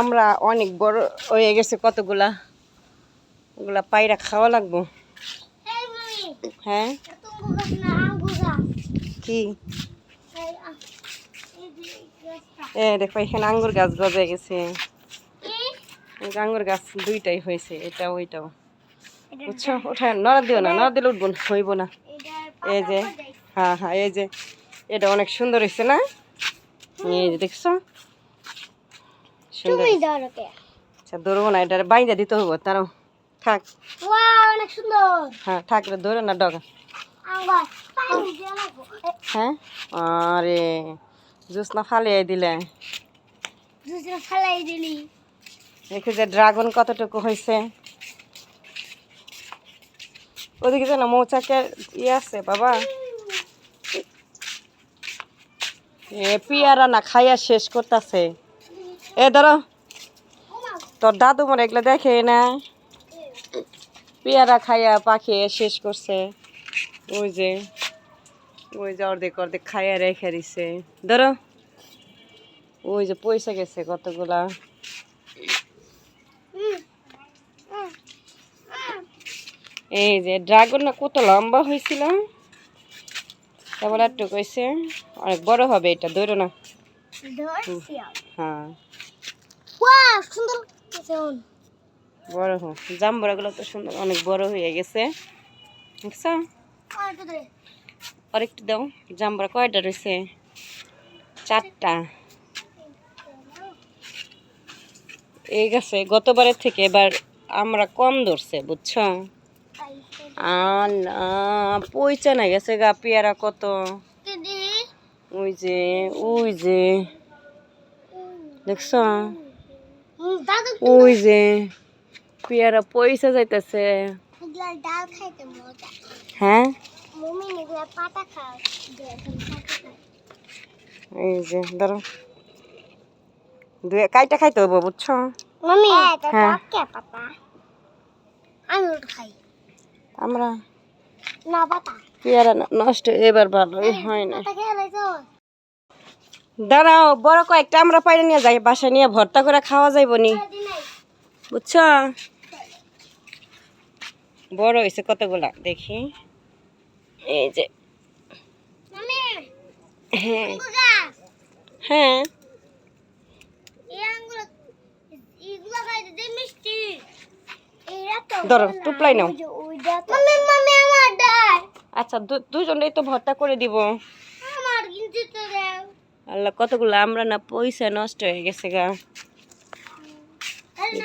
আমরা অনেক বড় হয়ে গেছে, কতগুলা ওগুলা পায়রা খাওয়া লাগবো। হ্যাঁ কি দেখো এখানে আঙ্গুর গাছ গজে গেছে। আঙ্গুর গাছ দুইটাই হয়েছে, এটা ওইটাও, বুঝছো? ওঠা নড়া দিও না, নড়া দিলে উঠবো না, হইব না। এই যে হ্যাঁ হ্যাঁ, এই যে এটা অনেক সুন্দর হয়েছে না? এই যে দেখছো, সুন্দর। আচ্ছা ধরবো না, এটা বাইন্দা দিতে হবো, তারাও থাক। অনেক সুন্দর। হ্যাঁ থাক, ধরে না ডগা। হ্যাঁ আরে জুস না ফালিয়ে দিলে, দেখি যে ড্রাগন কতটুকু হয়েছে। ওদিকে যেন মৌচাকের ইয়ে আছে বাবা, পিয়ারা না খাইয়া শেষ করতেছে। এ ধরো, তোর দাদু মনে এগুলো দেখে না, পেয়ারা খাইয়া পাখি শেষ করছে। ওই যে অর্ধেক অর্ধেক খাইয়া রেখে দিছে। ধরো ওই যে পয়সা গেছে কতগুলা। এই যে ড্রাগন না কত লম্বা হয়েছিল, কেবল একটু কইছে, অনেক বড় হবে এটা, ধরো না। হ্যাঁ বড় হোক, জাম্বুরা গুলো তো সুন্দর, অনেক বড় হয়ে গেছে, দেখছো? আরেকটু দাও। জাম্বুরা কয়টা রয়েছে? 4টা। এই গাছে গতবারের থেকে এবার আমরা কম ধরছে, বুঝছো? আর পয়সা না গেছে গা পেয়ারা কত। ওই যে দেখছো, ওই যে পেয়ারা পয়সা যাইতেছে। হ্যাঁ এই যে ধরো, কাইটা খাইতে হবো, বুঝছো? হ্যাঁ আমরা পেয়ারা নষ্ট এবার ভালোই হয় না। দাঁড়াও, বড় কয়েকটা আমরা পাইরে নিয়ে যাই, বাসায় নিয়ে ভর্তা করে খাওয়া যাইব নি, বুঝছো? বড় হয়েছে কতগুলা দেখি, এই যে। হ্যাঁ হ্যাঁ ধরো, টুপলাই নাও। আচ্ছা দুজনেই তো ভর্তা করে দিব। আল্লাহ কতগুলো আমরা না পয়সা নষ্ট হয়ে গেছে গা,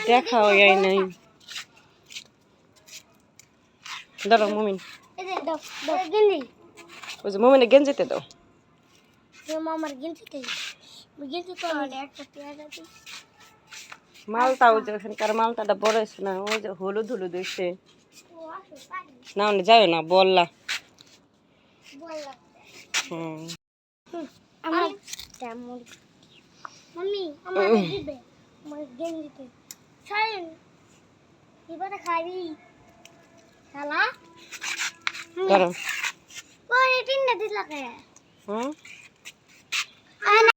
দেখাও যায় নাই। ধরো মুমিন, ওই যে মুমিনের গেঞ্জিতে দাও। মালটা ওই যে ওখানকার মালটাটা বড় হয়েছে না, ওই যে হলুদ হলুদ হয়েছে না, যাও না বললা। হুম ধরো।